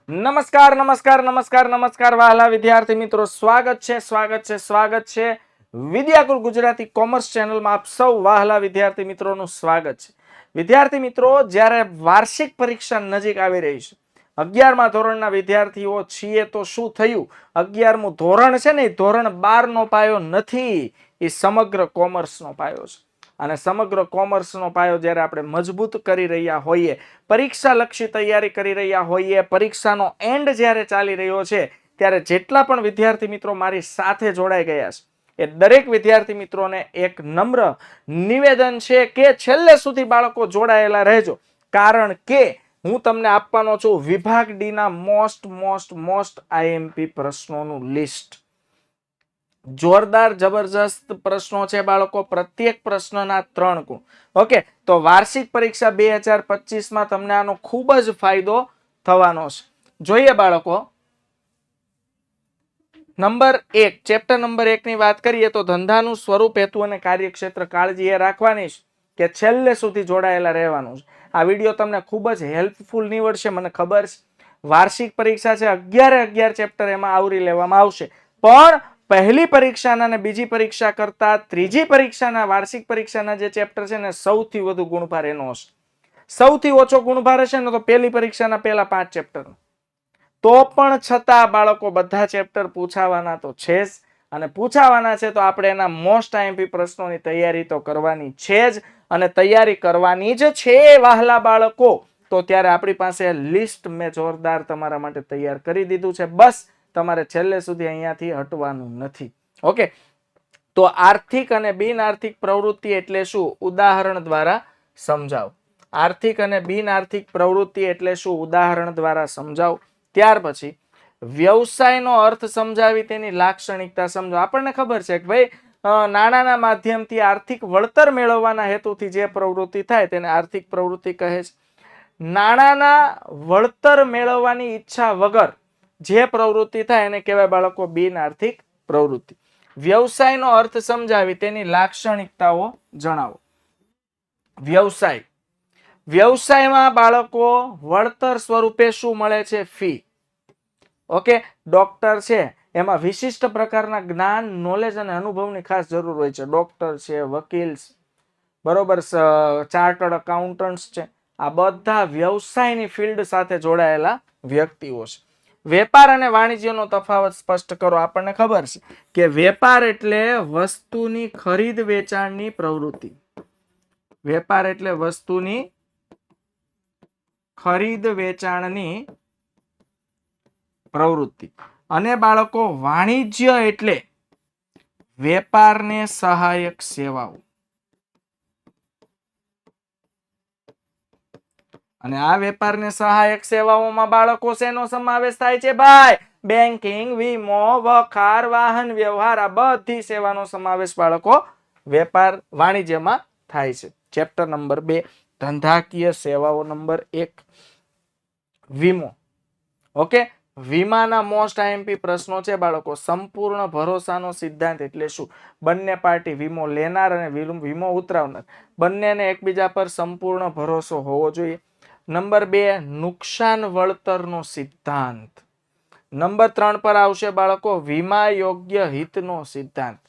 નમસ્કાર નમસ્કાર નમસ્કાર નમસ્કાર વહાલા વિદ્યાર્થી મિત્રો, સ્વાગત છે વિદ્યાકુલ ગુજરાતી કોમર્સ ચેનલમાં આપ સૌ વહાલા વિદ્યાર્થી મિત્રોનું સ્વાગત છે. વિદ્યાર્થી મિત્રો, જ્યારે વાર્ષિક પરીક્ષા નજીક આવી રહી છે, 11મા ધોરણના વિદ્યાર્થીઓ છીએ તો શું થયું, 11મું ધોરણ છે ને, ધોરણ 12 નો પાયો નથી, એ સમગ્ર કોમર્સનો પાયો છે. અને સમગ્ર કોમર્સનો પાયો જ્યારે આપણે મજબૂત કરી રહ્યા હોઈએ, પરીક્ષા લક્ષી તૈયારી કરી રહ્યા હોઈએ, પરીક્ષાનો એન્ડ જ્યારે ચાલી રહ્યો છે, ત્યારે જેટલા પણ વિદ્યાર્થી મિત્રો મારી સાથે જોડાઈ ગયા છે, એ દરેક વિદ્યાર્થી મિત્રોને એક નમ્ર નિવેદન છે કે છેલ્લે સુધી બાળકો જોડાયેલા રહેજો, કારણ કે હું તમને આપવાનો છું વિભાગ ડી ના મોસ્ટ આઈએમપી પ્રશ્નોનું લિસ્ટ. જોરદાર જબરજસ્ત પ્રશ્નો છે બાળકો, પ્રત્યેક પ્રશ્નના 3 ગુણ. ઓકે, તો વાર્ષિક પરીક્ષા 2025 માં તમને આનો ખૂબ જ ફાયદો થવાનો છે. જોઈએ બાળકો, નંબર 1, ચેપ્ટર નંબર 1 ની વાત કરીએ તો ધંધાનું સ્વરૂપ, હેતુ અને કાર્યક્ષેત્ર. કાળજી એ રાખવાની છે કે છેલ્લે સુધી જોડાયેલા રહેવાનું છે. આ વિડીયો તમને ખૂબ જ હેલ્પફુલ નીવડશે, મને ખબર છે. વાર્ષિક પરીક્ષા છે, 11 ચેપ્ટર એમાં આવરી લેવામાં આવશે, પણ પહેલી પરીક્ષાના અને બીજી પરીક્ષા કરતા ત્રીજી પરીક્ષાના વાર્ષિક પરીક્ષાના જે ચેપ્ટર છે ને, સૌથી વધુ ગુણભાર એનો હશે. સૌથી ઓછો ગુણભાર હશે ને તો પહેલી પરીક્ષાના પહેલા 5 ચેપ્ટર. તો પણ છતાં બાળકો બધા ચેપ્ટર પૂછાવાના તો છે જ, અને પૂછાવાના છે તો આપણે એના મોસ્ટ આઈએમપી પ્રશ્નોની તૈયારી તો કરવાની છે જ, અને તૈયારી કરવાની જ છે વહાલા બાળકો. તો ત્યારે આપણી પાસે લિસ્ટ મેં જોરદાર તમારા માટે તૈયાર કરી દીધું છે. બસ તમારે છેલ્લે સુધી અહીંયાથી હટવાનું નથી. ઓકે, તો આર્થિક અને બિન આર્થિક પ્રવૃત્તિ એટલે શું, ઉદાહરણ દ્વારા સમજાવો. આર્થિક અને બિન આર્થિક પ્રવૃત્તિ એટલે શું, ઉદાહરણ દ્વારા સમજાવો. ત્યાર પછી વ્યવસાયનો અર્થ સમજાવી તેની લાક્ષણિકતા સમજો. આપણને ખબર છે કે ભાઈ નાણાંના માધ્યમથી આર્થિક વળતર મેળવવાના હેતુથી જે પ્રવૃત્તિ થાય તેને આર્થિક પ્રવૃત્તિ કહે છે. નાણાંના વળતર મેળવવાની ઈચ્છા વગર જે પ્રવૃત્તિ થાય એને કહેવાય બાળકો બિન આર્થિક પ્રવૃત્તિ. વ્યવસાયનો અર્થ સમજાવી તેની લાક્ષણિકતાઓ જણાવો. વ્યવસાય, વ્યવસાયમાં બાળકો વળતર સ્વરૂપે શું મળે છે, ફી. ઓકે, ડોક્ટર છે એમાં વિશિષ્ટ પ્રકારના જ્ઞાન, નોલેજ અને અનુભવની ખાસ જરૂર હોય છે. ડોક્ટર છે, વકીલ, બરોબર, ચાર્ટર્ડ અકાઉન્ટન્ટ્સ છે, આ બધા વ્યવસાયની ફિલ્ડ સાથે જોડાયેલા વ્યક્તિઓ છે. વેપાર અને વાણિજ્યનો તફાવત સ્પષ્ટ કરો. આપણને ખબર છે કે વેપાર એટલે વસ્તુની ખરીદ વેચાણની પ્રવૃત્તિ. વેપાર એટલે વસ્તુની ખરીદ વેચાણની પ્રવૃત્તિ, અને બાળકો વાણિજ્ય એટલે વેપારને સહાયક સેવાઓ. અને આ વેપારને સહાયક સેવાઓમાં બાળકો શેનો સમાવેશ થાય છે ભાઈ, બેન્કિંગ, વીમો, વખાર, વાહન વ્યવહાર, આ બધી સેવાનો સમાવેશ બાળકો વેપાર વાણિજ્યમાં થાય છે. ચેપ્ટર નંબર 2, ધંધાકીય સેવાઓ. નંબર 1, વીમો. ઓકે, વીમાના મોસ્ટ આઈએમપી પ્રશ્નો છે બાળકો. સંપૂર્ણ ભરોસાનો સિદ્ધાંત એટલે શું, બંને પાર્ટી, વીમો લેનાર અને વીમો ઉતરાવનાર, બંનેને એકબીજા પર સંપૂર્ણ ભરોસો હોવો જોઈએ. નંબર 2, નુકસાન વળતરનો સિદ્ધાંત. નંબર 3 પર આવશે બાળકો વીમા યોગ્ય હિતનો સિદ્ધાંત.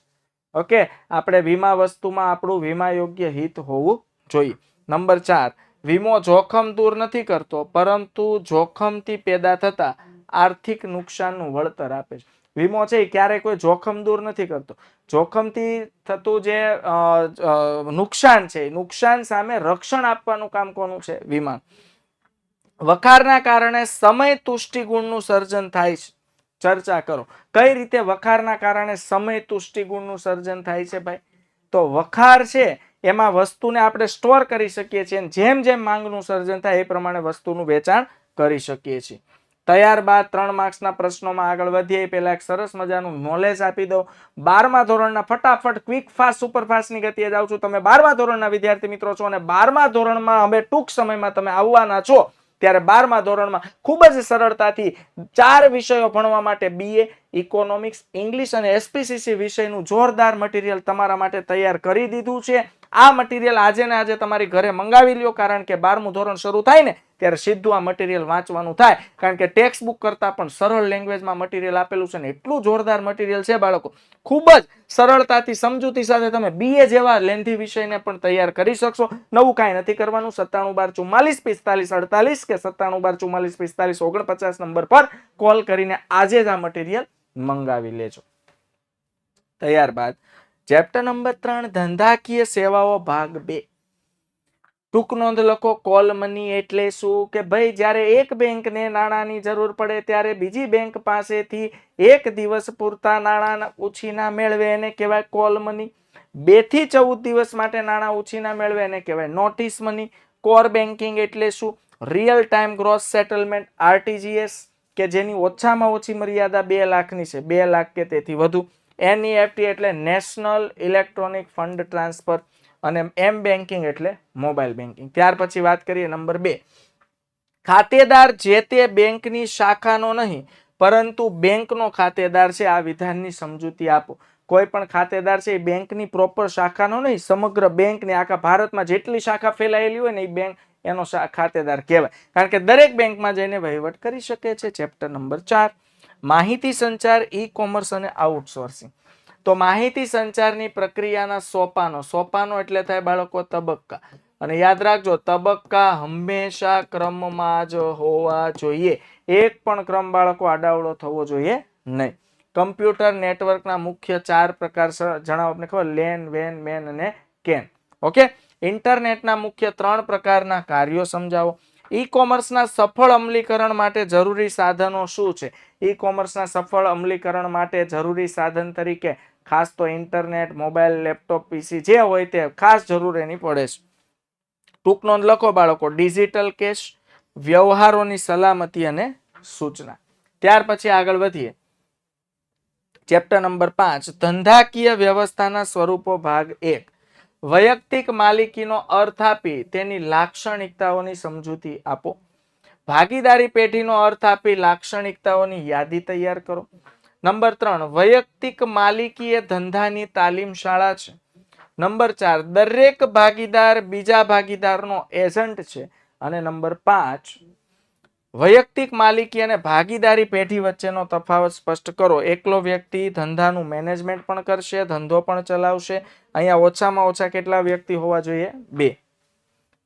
ઓકે, આપણે વીમા વસ્તુમાં આપણું વીમા યોગ્ય હિત હોવું જોઈએ. નંબર 4, વીમો જોખમ દૂર નથી કરતો, પરંતુ જોખમથી પેદા થતા આર્થિક નુકસાનનું વળતર આપે છે. વીમો છે એ ક્યારેય કોઈ જોખમ દૂર નથી કરતો. જોખમથી થતું જે નુકસાન છે, નુકસાન સામે રક્ષણ આપવાનું કામ કોનું છે, વીમા. વખારના કારણે સમય તુષ્ટિ ગુણનું સર્જન થાય છે. ચર્ચા કરો, કઈ રીતે વખારના કારણે સમય તુષ્ટિ ગુણનું સર્જન થાય છે ભાઈ. તો વખાર છે એમાં વસ્તુને આપણે સ્ટોર કરી શકીએ છીએ, જેમ જેમ માંગનું સર્જન થાય એ પ્રમાણે વસ્તુનું વેચાણ કરી શકીએ છીએ. ત્યારબાદ 3 માર્ક્સના પ્રશ્નોમાં આગળ વધીએ પહેલા એક સરસ મજાનું નોલેજ આપી દઉં. 12મા ધોરણના ફટાફટ ક્વિક ફાસ્ટ સુપરફાસ્ટની ગતિએ જાઉં છું. તમે 12મા ધોરણના વિદ્યાર્થી મિત્રો છો અને 12મા ધોરણમાં હવે ટૂંક સમયમાં તમે આવવાના છો, ત્યારે 12મા ધોરણમાં ખૂબ જ સરળતાથી 4 વિષયો ભણવા માટે BA, ઇકોનોમિક્સ, ઇંગ્લિશ અને એસપીસીસી વિષયનું જોરદાર મટીરિયલ તમારા માટે તૈયાર કરી દીધું છે. આ મટીરિયલ આજે ને આજે તમારી ઘરે મંગાવી લ્યો, કારણ કે 12મું ધોરણ શરૂ થાય ને ત્યારે સીધું આ મટીરિયલ વાંચવાનું થાય, કારણ કે ટેક્સ્ટ બુક કરતાં પણ સરળ લેંગ્વેજમાં મટીરિયલ આપેલું છે ને એટલું જોરદાર મટીરિયલ છે બાળકો, ખૂબ જ સરળતાથી સમજૂતી સાથે તમે બીએ જેવા લેન્ધી વિષયને પણ તૈયાર કરી શકશો. નવું કાંઈ નથી કરવાનું. 97 12 44 45 48 કે 97 12 44 45 49 નંબર પર કોલ કરીને આજે જ આ મટીરિયલ મંગાવી લેજો. ત્યારબાદ ચેપ્ટર નંબર 3 ધંધાકીય સેવાઓ ભાગ 2. ટૂંક નોંધ લખો. કોલ મની એટલે શું કે ભાઈ જ્યારે એક બેંકને નાણાંની જરૂર પડે ત્યારે બીજી બેંક પાસેથી એક દિવસ પૂરતા નાણાં ઉછીના મેળવે એને કહેવાય કોલ મની. 2 થી 14 દિવસ માટે નાણાં ઉછીના મેળવે એને કહેવાય નોટિસ મની. કોર બેન્કિંગ એટલે શું? Real time gross settlement RTGS કે જેની ઓછામાં ઓછી મર્યાદા 2 લાખની છે, 2 લાખ કે તેથી વધુ. એનઈએફટી એટલે નેશનલ ઇલેક્ટ્રોનિક ફંડ ટ્રાન્સફર અને એમ બેન્કિંગ એટલે મોબાઈલ બેન્કિંગ. ત્યાર પછી વાત કરીએ નંબર 2. ખાતેદાર જે તે બેંકની શાખાનો નહીં પરંતુ બેંકનો ખાતેદાર છે. આ વિધાનની સમજૂતી આપો. કોઈ પણ ખાતેદાર છે એ બેંકની પ્રોપર શાખાનો નહીં, સમગ્ર બેંકની આખા ભારતમાં જેટલી શાખા ફેલાયેલી હોય ને એ બેંક એનો ખાતેદાર કહેવાય, કારણ કે દરેક બેંકમાં જઈને વહીવટ કરી શકે છે. ચેપ્ટર નંબર 4 માહિતી સંચાર, ઈ કોમર્સ અને આઉટસોર્સિંગ. તો માહિતી સંચારની પ્રક્રિયાના સોપાનો એટલે થાય બાળકો તબક્કા, અને યાદ રાખજો તબક્કા હંમેશા ક્રમમાં જ હોવા જોઈએ. એક પણ ક્રમ બાળકો આડાવડો થવો જોઈએ નહીં. કમ્પ્યુટર નેટવર્કના મુખ્ય 4 પ્રકાર જણાવો. આપને ખબર લેન, વેન, મેન અને કેન. ઓકે. ઇન્ટરનેટના મુખ્ય 3 પ્રકારના કાર્યો સમજાવો. ઈ કોમર્સના સફળ અમલીકરણ માટે જરૂરી સાધનો શું છે? ઈ કોમર્સના સફળ અમલીકરણ માટે જરૂરી સાધન તરીકે ખાસ તો ઇન્ટરનેટ, મોબાઈલ, લેપટોપ, પીસી જે હોય તે ખાસ જરૂર એની પડે છે. ટૂંક નોંધ લખો બાળકો. ડિજિટલ કેશ, વ્યવહારોની સલામતી અને સૂચના. ત્યાર પછી આગળ વધીએ. ચેપ્ટર નંબર 5 ધંધાકીય વ્યવસ્થાના સ્વરૂપો ભાગ 1. વૈયક્તિક માલિકીનો અર્થ આપી તેની લાક્ષણિકતાઓની સમજૂતી આપો. ભાગીદારી પેઢીનો અર્થ આપી લાક્ષણિકતાઓની યાદી તૈયાર કરો. નંબર 3 વૈયક્તિક માલિકી એ ધંધાની તાલીમ શાળા છે. નંબર 4 દરેક ભાગીદાર બીજા ભાગીદારનો એજન્ટ છે. અને નંબર 5 વૈયક્તિક માલિકી અને ભાગીદારી પેઢી વચ્ચેનો તફાવત સ્પષ્ટ કરો. એકલો વ્યક્તિ ધંધાનું મેનેજમેન્ટ પણ કરશે, ધંધો પણ ચલાવશે. અહીંયા ઓછામાં ઓછા કેટલા વ્યક્તિ હોવા જોઈએ? 2.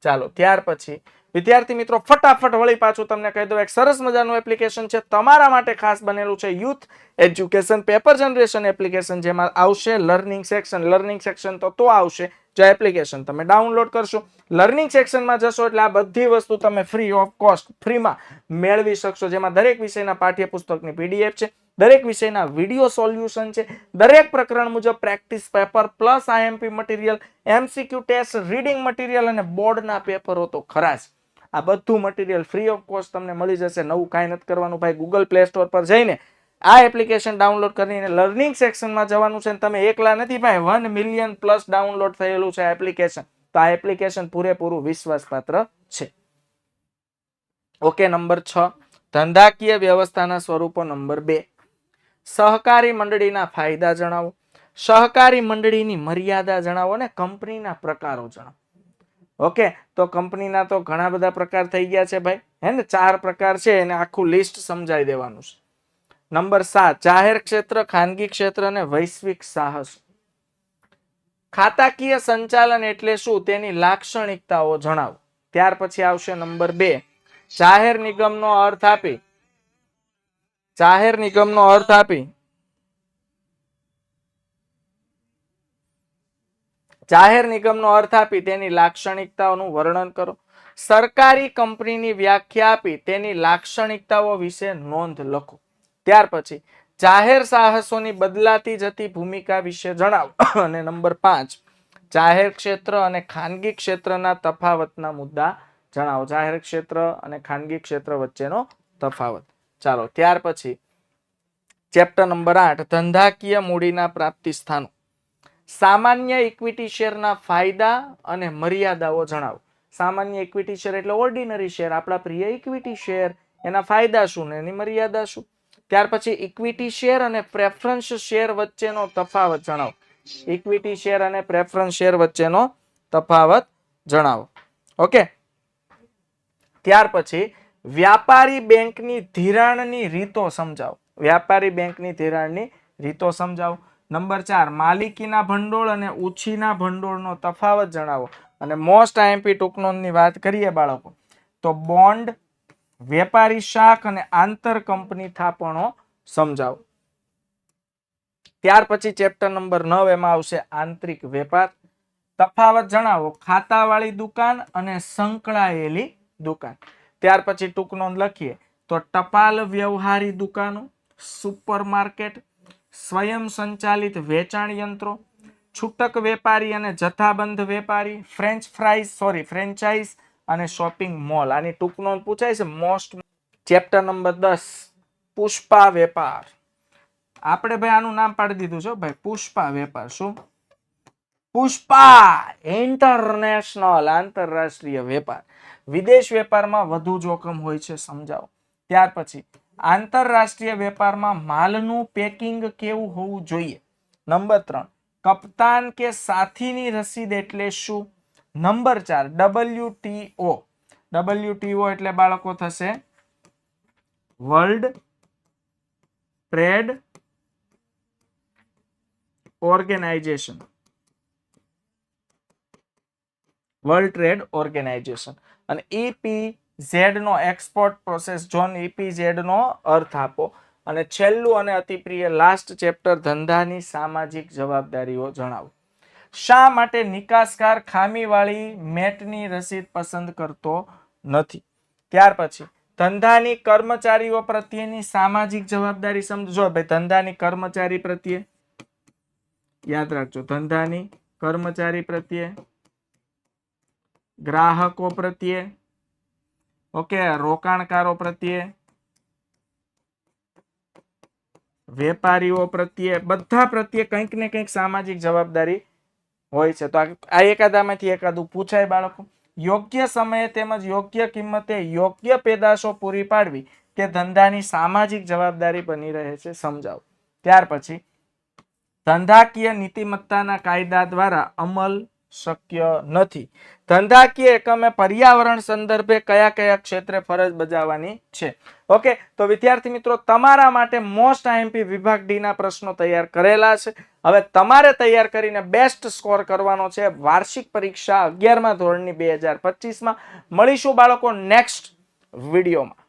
ચાલો ત્યાર પછી વિદ્યાર્થી મિત્રો ફટાફટ વળી પાછું તમને કહી દઉં, એક સરસ મજાનું એપ્લિકેશન છે તમારા માટે ખાસ બનેલું છે, youth education paper generation application, જેમાં આવશે લર્નિંગ સેક્શન. લર્નિંગ સેક્શન તો આવશે જો એપ્લિકેશન તમે ડાઉનલોડ કરશો. લર્નિંગ સેક્શનમાં જશો એટલે આ બધી વસ્તુ તમે ફ્રી ઓફ કોસ્ટ ફ્રીમાં મેળવી શકશો, જેમાં દરેક વિષયના પાઠ્યપુસ્તકની પીડીએફ છે, દરેક વિષયના વિડીયો સોલ્યુશન છે, દરેક પ્રકરણ મુજબ practice paper plus IMP material, MCQ test, reading material અને બોર્ડના પેપરો તો ખરા જ. આ બધું મટીરિયલ ફ્રી ઓફ કોસ્ટ તમને મળી જશે. નવું કાંઈ નથી કરવાનું ભાઈ. ગૂગલ પ્લે સ્ટોર પર જઈને આ એપ્લિકેશન ડાઉનલોડ કરીને લર્નિંગ સેક્શનમાં જવાનું છે. તમે એકલા નથી ભાઈ, 1 મિલિયન પ્લસ ડાઉનલોડ થયેલું છે આ એપ્લિકેશન. તો આ એપ્લિકેશન પૂરેપૂરું વિશ્વાસપાત્ર છે. ઓકે. નંબર 6 ધંધાકીય વ્યવસ્થાના સ્વરૂપો. નંબર 2 સહકારી મંડળીના ફાયદા જણાવો. સહકારી મંડળીની મર્યાદા જણાવો ને કંપનીના પ્રકારો જણાવો. ઓકે. તો કંપનીના તો ઘણા બધા પ્રકાર થઈ ગયા છે ભાઈ, હે ને? 4 પ્રકાર છે, એને આખું લિસ્ટ સમજાવી દેવાનું છે. નંબર 7 જાહેર ક્ષેત્ર, ખાનગી ક્ષેત્ર અને વૈશ્વિક સાહસ. ખાતાકીય સંચાલન એટલે શું? તેની લાક્ષણિકતાઓ જણાવો. ત્યાર પછી આવશે નંબર 2 જાહેર નિગમનો અર્થ આપી તેની લાક્ષણિકતાઓનું વર્ણન કરો. સરકારી કંપનીની વ્યાખ્યા આપી તેની લાક્ષણિકતાઓ વિશે નોંધ લખો. ત્યાર પછી જાહેર સાહસોની બદલાતી જતી ભૂમિકા વિશે જણાવો. અને નંબર 5 જાહેર ક્ષેત્ર અને ખાનગી ક્ષેત્રના તફાવતના મુદ્દા જણાવો. જાહેર ક્ષેત્ર અને ખાનગી ક્ષેત્ર વચ્ચેનો તફાવત. ચાલો ત્યાર પછી ચેપ્ટર નંબર 8 ધંધાકીય મૂડીના પ્રાપ્તિ સ્થાનો. સામાન્ય ઇક્વિટી શેરના ફાયદા અને મર્યાદાઓ જણાવો. સામાન્ય ઇક્વિટી શેર એટલે ઓર્ડિનરી શેર, આપણા પ્રિય ઇક્વિટી શેર. એના ફાયદા શું ને એની મર્યાદા શું? ત્યાર પછી ઇક્વિટી શેર અને પ્રેફરન્સ શેર વચ્ચેનો તફાવત જણાવો. ઇક્વિટી શેર અને પ્રેફરન્સ શેર વચ્ચેનો તફાવત જણાવો. ઓકે, ત્યાર પછી વ્યાપારી બેંકની ધિરાણની રીતો સમજાવો. વ્યાપારી બેંકની ધિરાણની રીતો સમજાવો. નંબર 4, માલિકીના ભંડોળ અને ઉછીના ભંડોળનો તફાવત જણાવો. અને મોસ્ટ આઈએમપી ટૂંકનોંધની વાત કરીએ બાળકો, તો બોન્ડ, વેપારી શાખ અને આંતર કંપની થાપણો સમજાવો. ત્યાર પછી ચેપ્ટર નંબર 9 એમાં આવશે આંતરિક વેપાર. તફાવત જણાવો ખાતાવાળી દુકાન અને સંકળાયેલી દુકાન. ત્યાર પછી ટૂંકનોંધ લખીએ તો ટપાલ વ્યવહારી દુકાનો, સુપરમાર્કેટ, સ્વયં સંચાલિત વેચાણ યંત્રો, છૂટક વેપારી અને જથ્થાબંધ વેપારી, ફ્રેન્ચાઇઝ અને શોપિંગ મોલ. આની ટૂંકનોંધ પૂછાય છે મોસ્ટ. ચેપ્ટર નંબર 10 પુષ્પા વેપાર. આપણે ભાઈ આનું નામ પાડી દીધું છે ભાઈ, પુષ્પા વેપાર. શું? પુષ્પા ઇન્ટરનેશનલ, આંતરરાષ્ટ્રીય વેપાર. વિદેશ વેપારમાં વધુ જોખમ હોય છે, સમજાવો. ત્યાર પછી આંતરરાષ્ટ્રીય વેપારમાં માલનું પેકિંગ કેવું હોવું જોઈએ. નંબર 3, કપ્તાન કે સાથીની રસીદ એટલે શું? નંબર 4, WTO એટલે બાળકો થશે world trade organisation. World trade organisation. અને EPZ નો એક્સપોર્ટ પ્રોસેસ ઝોન, EPZ નો અર્થ આપો. અને છેલ્લું અને અતિ પ્રિય લાસ્ટ ચેપ્ટર ધંધાની સામાજિક જવાબદારીઓ જણાવો. શા માટે નિકાસકાર ખામીવાળી મેટની રસીદ પસંદ કરતો નથી? ત્યાર પછી ધંધાની કર્મચારીઓ પ્રત્યેની સામાજિક જવાબદારી સમજો. ભાઈ ધંધાની કર્મચારી પ્રત્યે યાદ રાખજો, ધંધાની કર્મચારી પ્રત્યે, ગ્રાહકો પ્રત્યે, ઓકે, રોકાણકારો પ્રત્યે, વેપારીઓ પ્રત્યે, બધા પ્રત્યે કંઈક ને કંઈક સામાજિક જવાબદારી હોય છે. તો આ એકાદામાંથી એકાદું પૂછાય બાળકો. યોગ્ય સમયે તેમજ યોગ્ય કિંમતે યોગ્ય પેદાશો પૂરી પાડવી કે ધંધાની સામાજિક જવાબદારી બની રહે છે, સમજાવો. ત્યાર પછી ધંધાકીય નીતિમત્તાના કાયદા દ્વારા અમલ શક્ય નથી. ધંધાકીય એકમે પર્યાવરણ સંદર્ભે કયા કયા ક્ષેત્રે ફરજ બજાવવાની છે? ઓકે, તો વિદ્યાર્થી મિત્રો તમારા માટે મોસ્ટ આઈએમપી વિભાગ ડી ના પ્રશ્નો તૈયાર કરેલા છે. હવે તમારે તૈયાર કરીને બેસ્ટ સ્કોર કરવાનો છે વાર્ષિક પરીક્ષા 11મા ધોરણની 2025 માં. મળીશું બાળકો નેક્સ્ટ વિડીયોમાં.